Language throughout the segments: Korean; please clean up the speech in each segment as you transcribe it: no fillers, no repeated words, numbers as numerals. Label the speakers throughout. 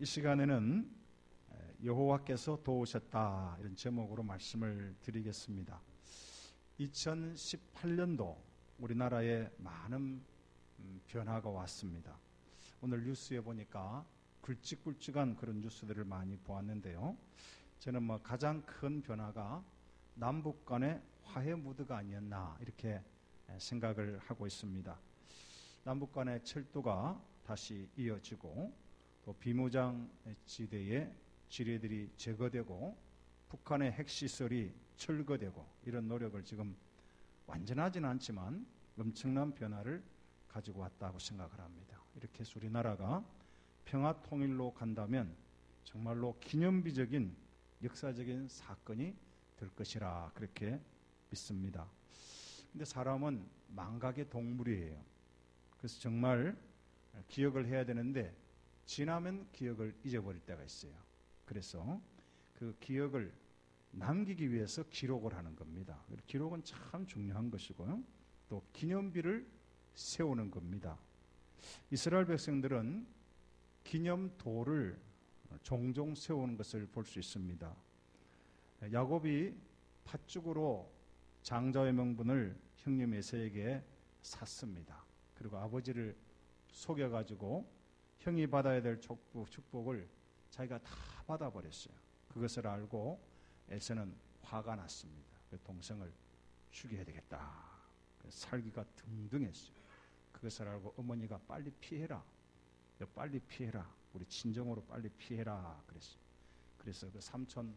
Speaker 1: 이 시간에는 여호와께서 도우셨다 이런 제목으로 말씀을 드리겠습니다. 2018년도 우리나라에 많은 변화가 왔습니다. 오늘 뉴스에 보니까 굵직굵직한 그런 뉴스들을 많이 보았는데요. 저는 가장 큰 변화가 남북 간의 화해 무드가 아니었나 이렇게 생각을 하고 있습니다. 남북 간의 철도가 다시 이어지고 또 비무장 지대의 지뢰들이 제거되고 북한의 핵시설이 철거되고 이런 노력을 지금 완전하지는 않지만 엄청난 변화를 가지고 왔다고 생각을 합니다. 이렇게 해서 우리나라가 평화통일로 간다면 정말로 기념비적인 역사적인 사건이 될 것이라 그렇게 믿습니다. 근데 사람은 망각의 동물이에요. 그래서 정말 기억을 해야 되는데 지나면 기억을 잊어버릴 때가 있어요. 그래서 그 기억을 남기기 위해서 기록을 하는 겁니다. 기록은 참 중요한 것이고요. 또 기념비를 세우는 겁니다. 이스라엘 백성들은 기념돌을 종종 세우는 것을 볼 수 있습니다. 야곱이 팥죽으로 장자의 명분을 형님 에서에게 샀습니다. 그리고 아버지를 속여가지고 형이 받아야 될 축복을 자기가 다 받아버렸어요. 그것을 알고 에서는 화가 났습니다. 동생을 죽여야 되겠다. 살기가 등등했어요. 그것을 알고 어머니가 빨리 피해라. 빨리 피해라. 우리 친정으로 빨리 피해라. 그랬어요. 그래서 그 삼촌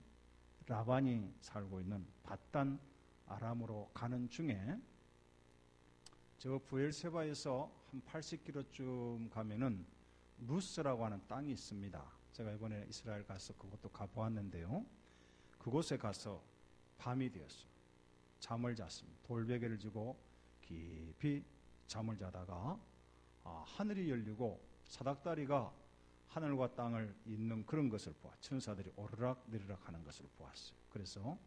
Speaker 1: 라반이 살고 있는 밧단 아람으로 가는 중에 저 부엘세바에서 한 80km쯤 가면은 루스라고 하는 땅이 있습니다. 제가 이번에 이스라엘 가서 그것도 가보았는데요. 그곳에 가서 밤이 되었어요. 잠을 잤습니다. 돌베개를 지고 깊이 잠을 자다가 하늘이 열리고 사닥다리가 하늘과 땅을 잇는 그런 것을 보아 천사들이 오르락 내리락 하는 것을 보았어요. 그래서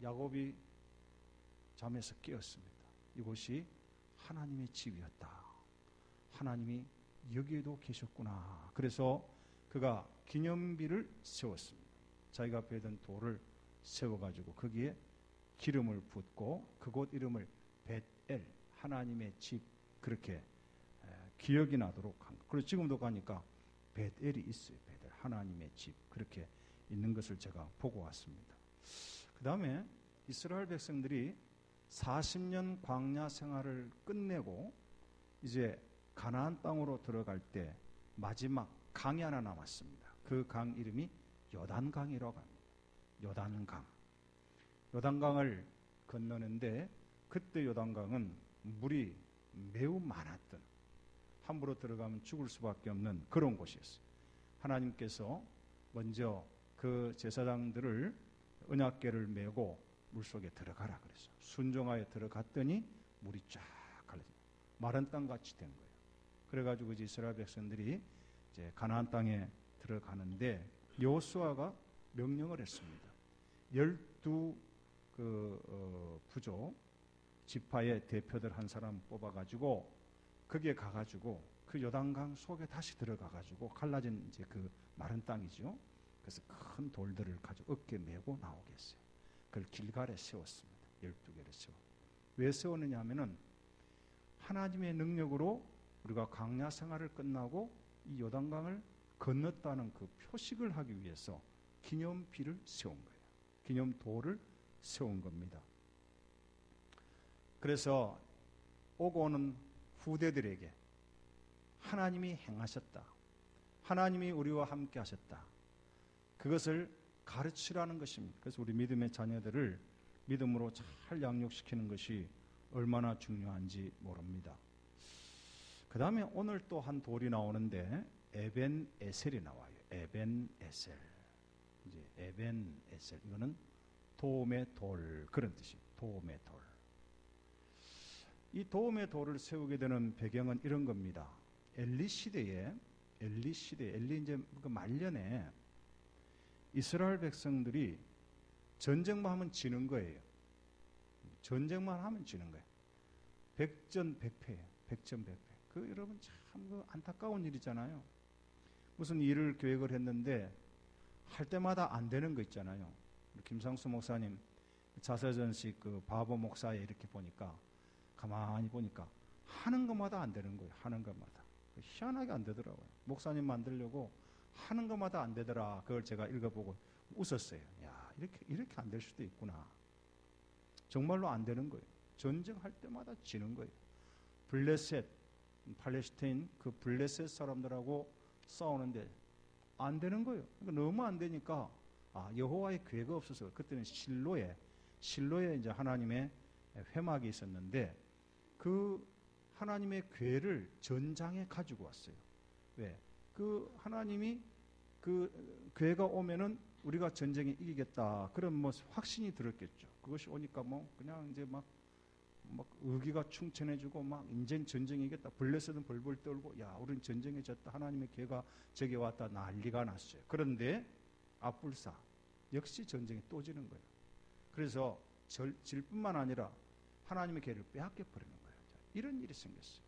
Speaker 1: 야곱이 잠에서 깨었습니다. 이곳이 하나님의 집이었다. 하나님이 여기에도 계셨구나. 그래서 그가 기념비를 세웠습니다. 자기가 베던 돌을 세워가지고 거기에 기름을 붓고 그곳 이름을 벳엘, 하나님의 집 그렇게 기억이 나도록 한 것. 그리고 지금도 가니까 벳엘이 있어요. 벳엘, 하나님의 집 그렇게 있는 것을 제가 보고 왔습니다. 그 다음에 이스라엘 백성들이 40년 광야 생활을 끝내고 이제 가나안 땅으로 들어갈 때 마지막 강이 하나 남았습니다. 그 강 이름이 요단강이라고 합니다. 요단강. 요단강을 건너는데 그때 요단강은 물이 매우 많았던 함부로 들어가면 죽을 수밖에 없는 그런 곳이었어요. 하나님께서 먼저 그 제사장들을 언약궤를 메고 물속에 들어가라 그랬어요. 순종하여 들어갔더니 물이 쫙 갈라져 마른 땅같이 된 거예요. 그래가지고 이제 이스라엘 백성들이 이제 가나안 땅에 들어가는데 여호수아가 명령을 했습니다. 12 부족 지파의 대표들 한 사람 뽑아가지고 거기에 가가지고 그 요단강 속에 다시 들어가가지고 갈라진 이제 그 마른 땅이죠. 그래서 큰 돌들을 가지고 어깨에 메고 나오게 했어요. 그걸 길갈에 세웠습니다. 12개를 세워. 왜 세웠느냐 하면은 하나님의 능력으로 우리가 광야 생활을 끝나고 이 요단강을 건넜다는 그 표식을 하기 위해서 기념비를 세운 거예요. 기념돌을 세운 겁니다. 그래서 오고 오는 후대들에게 하나님이 행하셨다. 하나님이 우리와 함께 하셨다. 그것을 가르치라는 것입니다. 그래서 우리 믿음의 자녀들을 믿음으로 잘 양육시키는 것이 얼마나 중요한지 모릅니다. 그 다음에 오늘 또 한 돌이 나오는데 에벤 에셀이 나와요. 에벤 에셀. 이제 에벤 에셀. 이거는 도움의 돌 그런 뜻이에요. 도움의 돌. 이 도움의 돌을 세우게 되는 배경은 이런 겁니다. 엘리 시대에 엘리 이제 그 말년에 이스라엘 백성들이 전쟁만 하면 지는 거예요. 전쟁만 하면 지는 거예요. 백전백패예요. 백전백패. 그 여러분 참 그 안타까운 일이잖아요. 무슨 일을 계획을 했는데 할 때마다 안 되는 거 있잖아요. 김상수 목사님 자서전식 그 바보 목사에 이렇게 보니까 가만히 보니까 하는 것마다 안 되는 거예요. 하는 것마다. 희한하게 안 되더라고요. 목사님 만들려고 하는 것마다 안 되더라. 그걸 제가 읽어보고 웃었어요. 야, 이렇게 안 될 수도 있구나. 정말로 안 되는 거예요. 전쟁할 때마다 지는 거예요. 블레셋, 팔레스타인 그 블레셋 사람들하고 싸우는데 안 되는 거예요. 그러니까 너무 안 되니까 여호와의 계획이 없어서 그때는 실로에 이제 하나님의 회막이 있었는데 그 하나님의 궤를 전장에 가지고 왔어요. 왜? 그 하나님이 그 궤가 오면은 우리가 전쟁에 이기겠다. 그런 뭐 확신이 들었겠죠. 그것이 오니까 뭐 그냥 이제 막 의기가 충천해지고 막 인생 전쟁이겠다. 블레셋은 벌벌 떨고 야, 우리는 전쟁에 졌다. 하나님의 궤가 저기 왔다. 난리가 났어요. 그런데 앞불사 역시 전쟁에 또 지는 거예요. 그래서 질 뿐만 아니라 하나님의 궤를 빼앗겨 버리는 거예요. 이런 일이 생겼어요.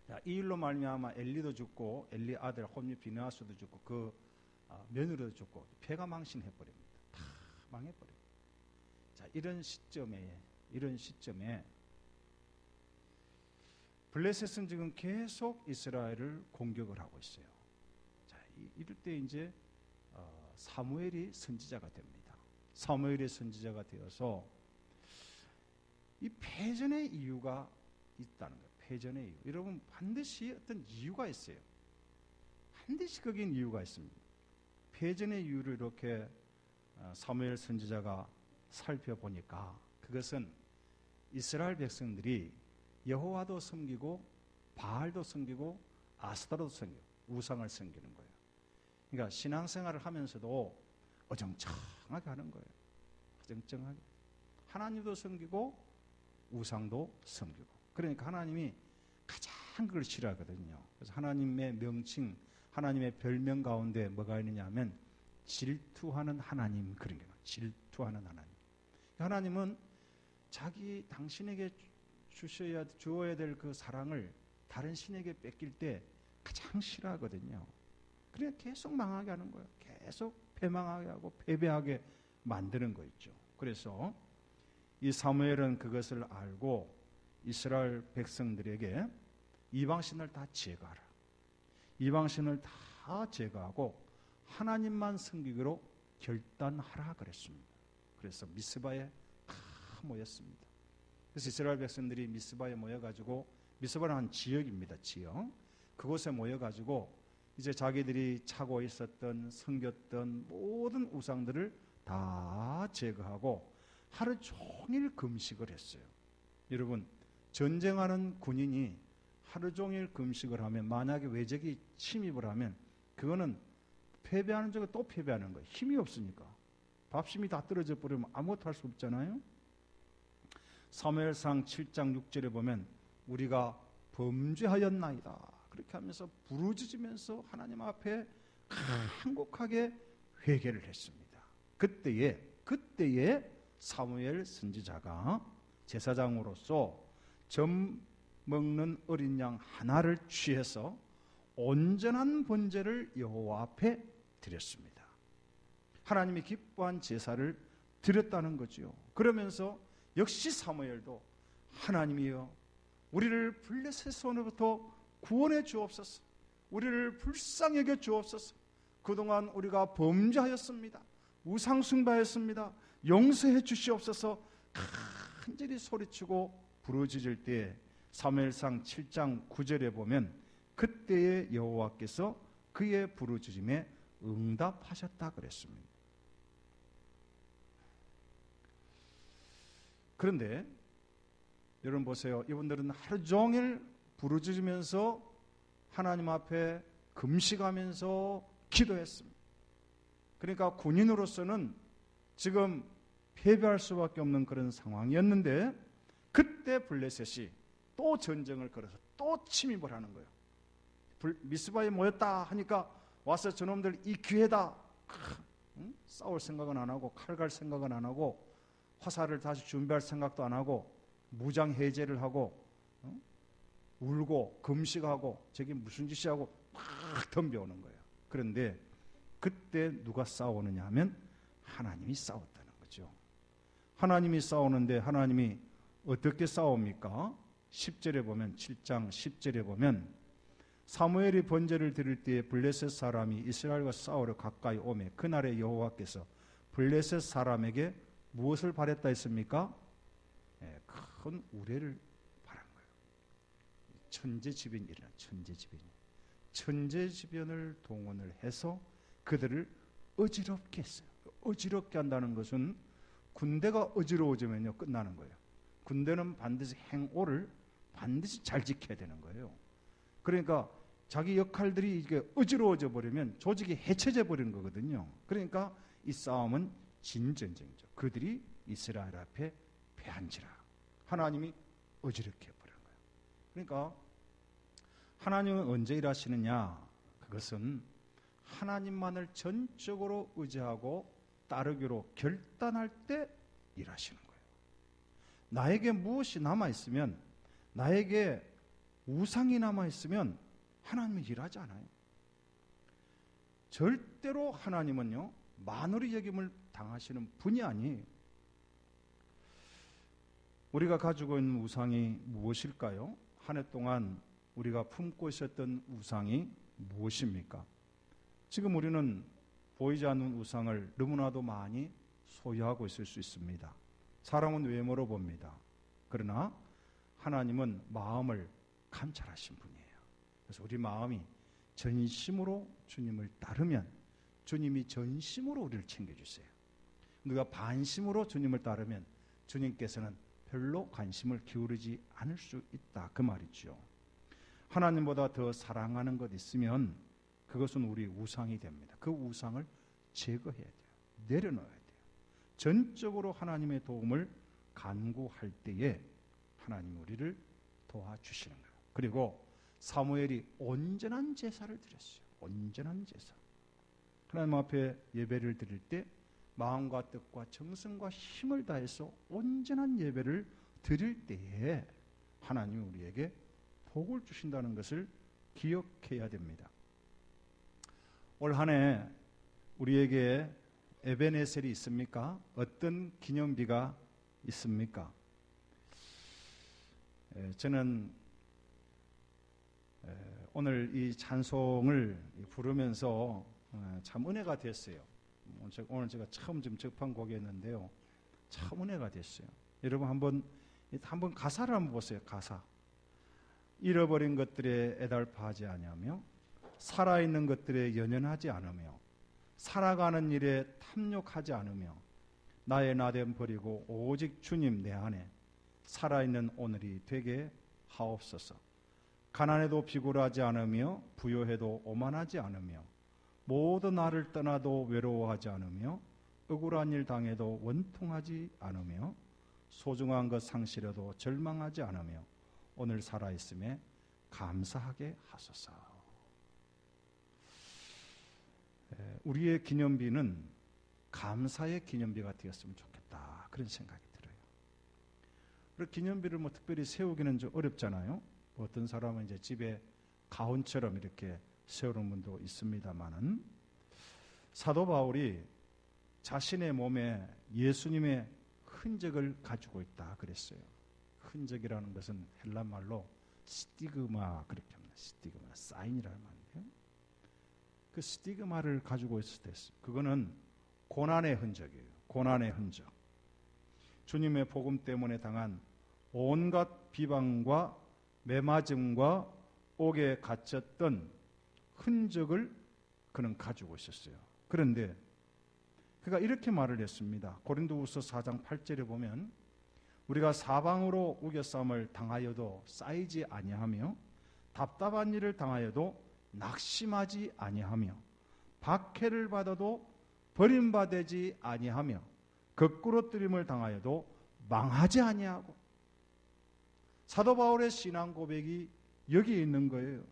Speaker 1: 자, 이 일로 말미암아 엘리도 죽고 엘리 아들 홈리 비느하스도 죽고 그 며느리도 죽고 폐가 망신해 버립니다. 다 망해 버립니다. 자, 이런 시점에 블레셋은 지금 계속 이스라엘을 공격을 하고 있어요. 자, 이럴 때 이제 사무엘이 선지자가 됩니다. 사무엘이 선지자가 되어서 이 패전의 이유가 있다는 거예요. 패전의 이유. 여러분 반드시 어떤 이유가 있어요. 반드시 거긴 이유가 있습니다. 패전의 이유를 이렇게 사무엘 선지자가 살펴보니까 그것은 이스라엘 백성들이 여호와도 섬기고 바알도 섬기고 아스타로도 섬기고 우상을 섬기는 거예요. 그러니까 신앙생활을 하면서도 어정쩡하게 하는 거예요. 어정쩡하게. 하나님도 섬기고 우상도 섬기고. 그러니까 하나님이 가장 그걸 싫어하거든요. 그래서 하나님의 명칭, 하나님의 별명 가운데 뭐가 있느냐 하면 질투하는 하나님, 그런 게 질투하는 하나님. 하나님은 당신에게 주어야 될 그 사랑을 다른 신에게 뺏길 때 가장 싫어하거든요. 그냥 계속 망하게 하는 거예요. 계속 패망하게 하고 패배하게 만드는 거 있죠. 그래서 이 사무엘은 그것을 알고 이스라엘 백성들에게 이방신을 다 제거하라. 이방신을 다 제거하고 하나님만 섬기기로 결단하라 그랬습니다. 그래서 미스바에 다 모였습니다. 그래서 이스라엘 백성들이 미스바에 모여가지고, 미스바는 한 지역입니다. 지역. 그곳에 모여가지고 이제 자기들이 차고 있었던 섬겼던 모든 우상들을 다 제거하고 하루 종일 금식을 했어요. 여러분, 전쟁하는 군인이 하루 종일 금식을 하면, 만약에 외적이 침입을 하면 그거는 패배하는 쪽에 또 패배하는 거예요. 힘이 없으니까. 밥심이 다 떨어져 버리면 아무것도 할 수 없잖아요. 사무엘상 7장 6절에 보면 우리가 범죄하였나이다, 그렇게 하면서 부르짖으면서 하나님 앞에 간곡하게 회개를 했습니다. 그때에 사무엘 선지자가 제사장으로서 점 먹는 어린 양 하나를 취해서 온전한 번제를 여호와 앞에 드렸습니다. 하나님이 기뻐한 제사를 드렸다는 거지요. 그러면서 역시 사무엘도 하나님이여, 우리를 블레셋 손으로부터 구원해 주옵소서. 우리를 불쌍히 여겨 주옵소서. 그동안 우리가 범죄하였습니다. 우상 숭배하였습니다. 용서해 주시옵소서. 간절히 소리치고 부르짖을 때 사무엘상 7장 9절에 보면 그때에 여호와께서 그의 부르짖음에 응답하셨다 그랬습니다. 그런데 여러분 보세요. 이분들은 하루 종일 부르짖으면서 하나님 앞에 금식하면서 기도했습니다. 그러니까 군인으로서는 지금 패배할 수밖에 없는 그런 상황이었는데, 그때 블레셋이 또 전쟁을 걸어서 또 침입을 하는 거예요. 미스바에 모였다 하니까 와서 저놈들 이 기회다. 싸울 생각은 안 하고, 칼 갈 생각은 안 하고, 화살을 다시 준비할 생각도 안 하고, 무장 해제를 하고, 울고 금식하고, 저게 무슨 짓이하고 막 덤벼오는 거예요. 그런데 그때 누가 싸우느냐 하면 하나님이 싸웠다는 거죠. 하나님이 싸우는데 하나님이 어떻게 싸웁니까? 10절에 보면 7장 10절에 보면 사무엘이 번제를 드릴 때에 블레셋 사람이 이스라엘과 싸우러 가까이 오매 그날에 여호와께서 블레셋 사람에게 무엇을 바랬다 했습니까? 큰 우레를 바란 거예요. 천재지변이라는 천재지변을 동원을 해서 그들을 어지럽게 했어요. 어지럽게 한다는 것은 군대가 어지러워지면요 끝나는 거예요. 군대는 반드시 행오를 반드시 잘 지켜야 되는 거예요. 그러니까 자기 역할들이 이게 어지러워져 버리면 조직이 해체돼 버리는 거거든요. 그러니까 이 싸움은 진전쟁이죠. 그들이 이스라엘 앞에 패한지라 하나님이 어지럽게 해버린 거예요. 그러니까 하나님은 언제 일하시느냐? 그것은 하나님만을 전적으로 의지하고 따르기로 결단할 때 일하시는 거예요. 나에게 무엇이 남아있으면, 나에게 우상이 남아있으면 하나님은 일하지 않아요. 절대로 하나님은요 만홀히 여김을 당하시는 분이 아니에요. 우리가 가지고 있는 우상이 무엇일까요? 한 해 동안 우리가 품고 있었던 우상이 무엇입니까? 지금 우리는 보이지 않는 우상을 너무나도 많이 소유하고 있을 수 있습니다. 사람은 외모로 봅니다. 그러나 하나님은 마음을 감찰하신 분이에요. 그래서 우리 마음이 전심으로 주님을 따르면 주님이 전심으로 우리를 챙겨주세요. 누가 반심으로 주님을 따르면 주님께서는 별로 관심을 기울이지 않을 수 있다 그 말이죠. 하나님보다 더 사랑하는 것 있으면 그것은 우리 우상이 됩니다. 그 우상을 제거해야 돼요. 내려놓아야 돼요. 전적으로 하나님의 도움을 간구할 때에 하나님이 우리를 도와주시는 거예요. 그리고 사무엘이 온전한 제사를 드렸어요. 온전한 제사. 하나님 앞에 예배를 드릴 때 마음과 뜻과 정성과 힘을 다해서 온전한 예배를 드릴 때에 하나님이 우리에게 복을 주신다는 것을 기억해야 됩니다. 올 한 해 우리에게 에베네셀이 있습니까? 어떤 기념비가 있습니까? 저는 오늘 이 찬송을 부르면서 참 은혜가 됐어요. 오늘 제가 처음 좀 접한 곡이었는데요. 참 은혜가 됐어요. 여러분 한번 가사를 한번 보세요. 가사. 잃어버린 것들에 애달파하지 아니하며 살아있는 것들에 연연하지 않으며 살아가는 일에 탐욕하지 않으며 나의 나됨 버리고 오직 주님 내 안에 살아있는 오늘이 되게 하옵소서. 가난해도 비굴하지 않으며 부요해도 오만하지 않으며 모두 나를 떠나도 외로워하지 않으며 억울한 일 당해도 원통하지 않으며 소중한 것 상실해도 절망하지 않으며 오늘 살아있음에 감사하게 하소서. 우리의 기념비는 감사의 기념비가 되었으면 좋겠다 그런 생각이 들어요. 그리고 기념비를 특별히 세우기는 좀 어렵잖아요. 어떤 사람은 이제 집에 가훈처럼 이렇게 세우는 분도 있습니다만은 사도 바울이 자신의 몸에 예수님의 흔적을 가지고 있다 그랬어요. 흔적이라는 것은 헬라 말로 스티그마 그렇게 합니다. 스티그마 사인이라는 말인데요. 그 스티그마를 가지고 있을 때 그거는 고난의 흔적이에요. 고난의 흔적. 주님의 복음 때문에 당한 온갖 비방과 매맞음과 옥에 갇혔던 흔적을 그는 가지고 있었어요. 그런데 그가 이렇게 말을 했습니다. 고린도후서 4장 8절에 보면 우리가 사방으로 우겨싸움을 당하여도 쌓이지 아니하며 답답한 일을 당하여도 낙심하지 아니하며 박해를 받아도 버림받지 아니하며 거꾸로 뜨림을 당하여도 망하지 아니하고. 사도 바울의 신앙 고백이 여기 있는 거예요.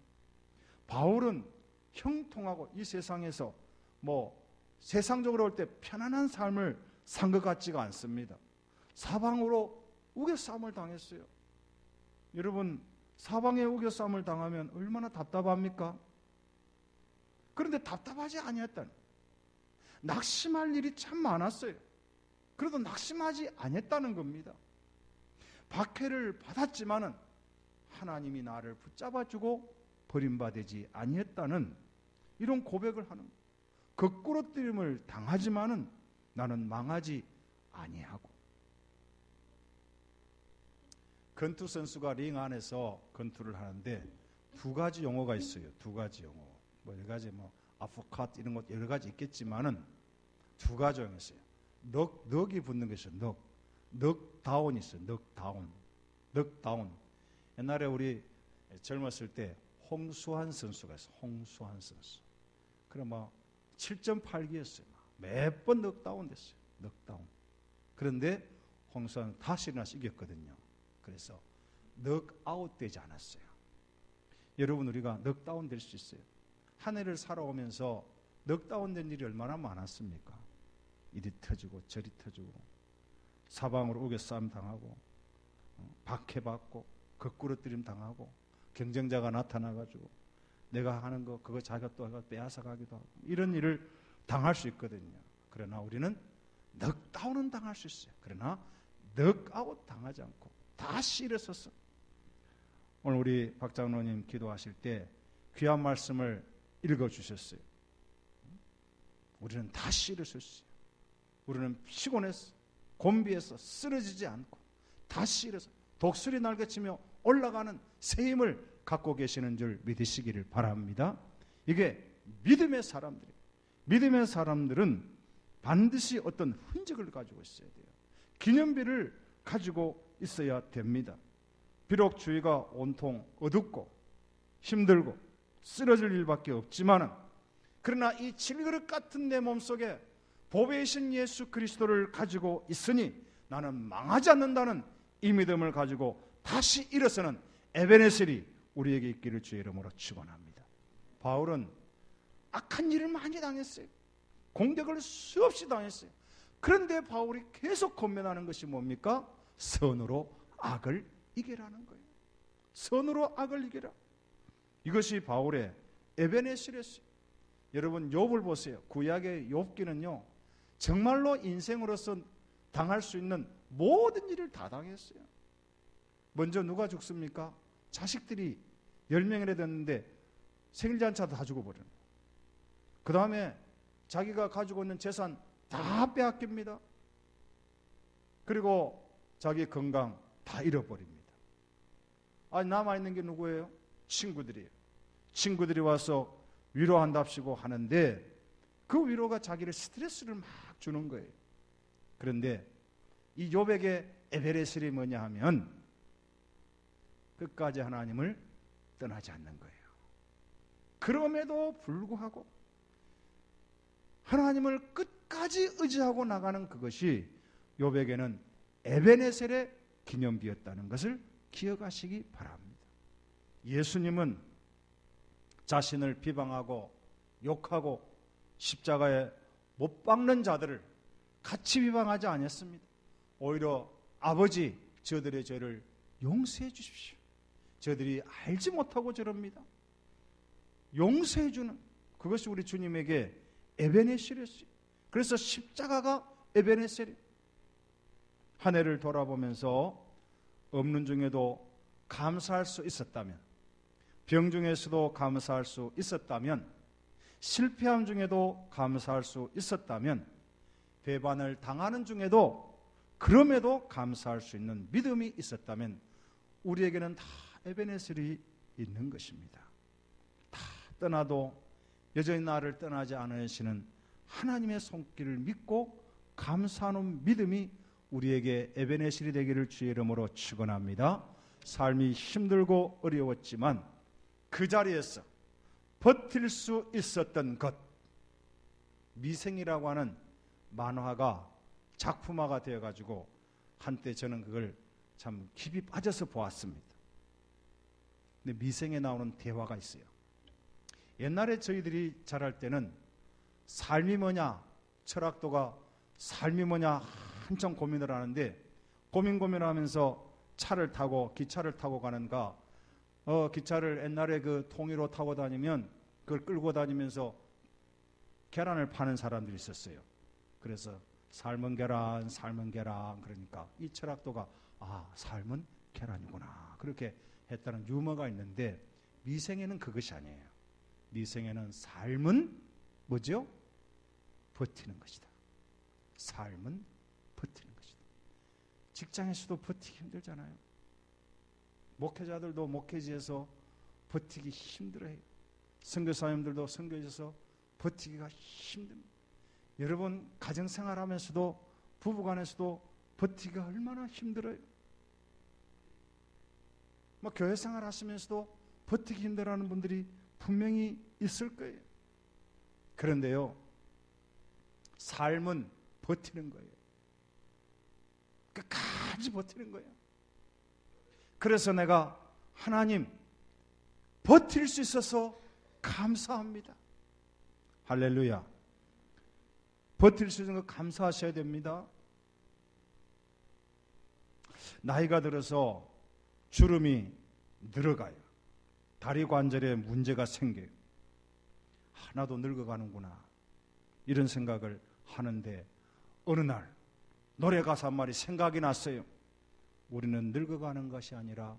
Speaker 1: 바울은 형통하고 이 세상에서 세상적으로 볼 때 편안한 삶을 산 것 같지가 않습니다. 사방으로 우겨싸움을 당했어요. 여러분 사방에 우겨싸움을 당하면 얼마나 답답합니까? 그런데 답답하지 아니했다는, 낙심할 일이 참 많았어요. 그래도 낙심하지 아니했다는 겁니다. 박해를 받았지만은 하나님이 나를 붙잡아주고 버림받지 아니했다는 이런 고백을 하는 거예요. 거꾸로뜨림을 당하지만은 나는 망하지 아니하고. 권투 선수가 링 안에서 권투를 하는데 두 가지 용어가 있어요. 두 가지 용어. 여러 가지 아프카트 이런 것 여러 가지 있겠지만은 두 가지 용어가 있어요. 넉이 붙는 것이 넉다운이 있어요. 넉다운. 옛날에 우리 젊었을 때 홍수환 선수가 있어요. 홍수환 선수. 그럼 7.8기였어요. 몇 번 넉다운 됐어요. 넉다운. 그런데 홍수환은 다시 일어나서 이겼거든요. 그래서 넉아웃 되지 않았어요. 여러분, 우리가 넉다운 될 수 있어요. 한 해를 살아오면서 넉다운 된 일이 얼마나 많았습니까? 이리 터지고 저리 터지고 사방으로 우겨싸움 당하고 박해받고 거꾸로뜨림 당하고 경쟁자가 나타나가지고 내가 하는 거 그거 자기가 또 빼앗아가기도 하고 이런 일을 당할 수 있거든요. 그러나 우리는 넉다운은 당할 수 있어요. 그러나 넉아웃 당하지 않고 다시 일어서서, 오늘 우리 박 장로님 기도하실 때 귀한 말씀을 읽어주셨어요. 우리는 다시 일어섰어요. 우리는 피곤해서 곤비해서 쓰러지지 않고 다시 일어서 독수리 날개치며 올라가는 새 힘을 갖고 계시는 줄 믿으시기를 바랍니다. 이게 믿음의 사람들이에요. 믿음의 사람들은 반드시 어떤 흔적을 가지고 있어야 돼요. 기념비를 가지고 있어야 됩니다. 비록 주위가 온통 어둡고 힘들고 쓰러질 일밖에 없지만은, 그러나 이 질그릇 같은 내 몸속에 보배이신 예수 그리스도를 가지고 있으니 나는 망하지 않는다는 이 믿음을 가지고 다시 일어서는 에베네셀이 우리에게 있기를 주의 이름으로 축원합니다. 바울은 악한 일을 많이 당했어요. 공격을 수없이 당했어요. 그런데 바울이 계속 권면하는 것이 뭡니까? 선으로 악을 이겨라는 거예요. 선으로 악을 이겨라. 이것이 바울의 에베네셀이었어요. 여러분, 욥을 보세요. 구약의 욥기는요, 정말로 인생으로서 당할 수 있는 모든 일을 다 당했어요. 먼저 누가 죽습니까? 자식들이 10명이나 됐는데 생일잔치도 다 죽어버려요. 그 다음에 자기가 가지고 있는 재산 다 빼앗깁니다. 그리고 자기 건강 다 잃어버립니다. 남아있는 게 누구예요? 친구들이에요. 친구들이 와서 위로한답시고 하는데 그 위로가 자기를 스트레스를 막 주는 거예요. 그런데 이 욥에게 에베레셀이 뭐냐 하면 끝까지 하나님을 떠나지 않는 거예요. 그럼에도 불구하고 하나님을 끝까지 의지하고 나가는 그것이 욥에게는 에베네셀의 기념비였다는 것을 기억하시기 바랍니다. 예수님은 자신을 비방하고 욕하고 십자가에 못 박는 자들을 같이 비방하지 않았습니다. 오히려 아버지, 저들의 죄를 용서해 주십시오. 저들이 알지 못하고 저럽니다. 용서해 주는 그것이 우리 주님에게 에베네셀이었어요. 그래서 십자가가 에베네셀이에요. 한 해를 돌아보면서 없는 중에도 감사할 수 있었다면, 병 중에서도 감사할 수 있었다면, 실패함 중에도 감사할 수 있었다면, 배반을 당하는 중에도 그럼에도 감사할 수 있는 믿음이 있었다면 우리에게는 다 에베네셀이 있는 것입니다. 다 떠나도 여전히 나를 떠나지 않으시는 하나님의 손길을 믿고 감사하는 믿음이 우리에게 에베네셀이 되기를 주의 이름으로 축원합니다. 삶이 힘들고 어려웠지만 그 자리에서 버틸 수 있었던 것, 미생이라고 하는 만화가 작품화가 되어가지고 한때 저는 그걸 참 깊이 빠져서 보았습니다. 근데 미생에 나오는 대화가 있어요. 옛날에 저희들이 자랄 때는 삶이 뭐냐, 철학도가 삶이 뭐냐 한참 고민을 하는데 고민하면서 차를 타고 기차를 타고 가는가, 기차를 옛날에 그 통일호 타고 다니면 그걸 끌고 다니면서 계란을 파는 사람들이 있었어요. 그래서 삶은 계란, 삶은 계란. 그러니까 이 철학도가 삶은 계란이구나. 그렇게 했다는 유머가 있는데 미생에는 그것이 아니에요. 미생에는 삶은 뭐죠? 버티는 것이다. 삶은 버티는 것이다. 직장에서도 버티기 힘들잖아요. 목회자들도 목회지에서 버티기 힘들어요. 선교사님들도 선교지에서 버티기가 힘듭니다. 여러분 가정생활하면서도 부부간에서도 버티기가 얼마나 힘들어요. 교회생활 하시면서도 버티기 힘들어하는 분들이 분명히 있을 거예요. 그런데요, 삶은 버티는 거예요. 끝까지 버티는 거예요. 그래서 내가 하나님 버틸 수 있어서 감사합니다. 할렐루야. 버틸 수 있는 거 감사하셔야 됩니다. 나이가 들어서 주름이 늘어가요. 다리 관절에 문제가 생겨요. 하나도 늙어가는구나 이런 생각을 하는데 어느 날 노래 가사 한 말이 생각이 났어요. 우리는 늙어가는 것이 아니라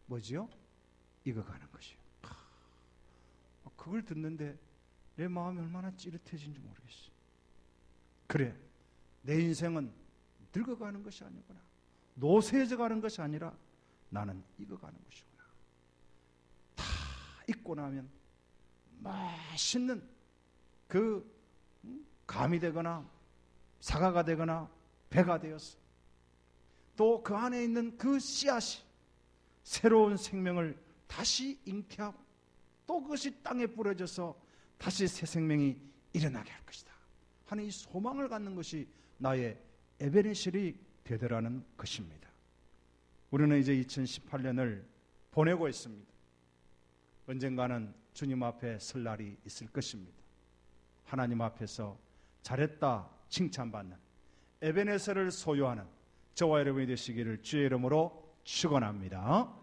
Speaker 1: 뭐지요? 익어가는 것이요. 그걸 듣는데 내 마음이 얼마나 찌릿해진지 모르겠어요. 그래, 내 인생은 늙어가는 것이 아니구나. 노쇠져가는 것이 아니라 나는 익어가는 것이구나. 다 익고 나면 맛있는 그 감이 되거나 사과가 되거나 배가 되었어. 또 그 안에 있는 그 씨앗이 새로운 생명을 다시 잉태하고 또 그것이 땅에 뿌려져서 다시 새 생명이 일어나게 할 것이다 하는 이 소망을 갖는 것이 나의 에베네셀이 되더라는 것입니다. 우리는 이제 2018년을 보내고 있습니다. 언젠가는 주님 앞에 설 날이 있을 것입니다. 하나님 앞에서 잘했다 칭찬받는 에베네셀을 소유하는 저와 여러분이 되시기를 주의 이름으로 축원합니다.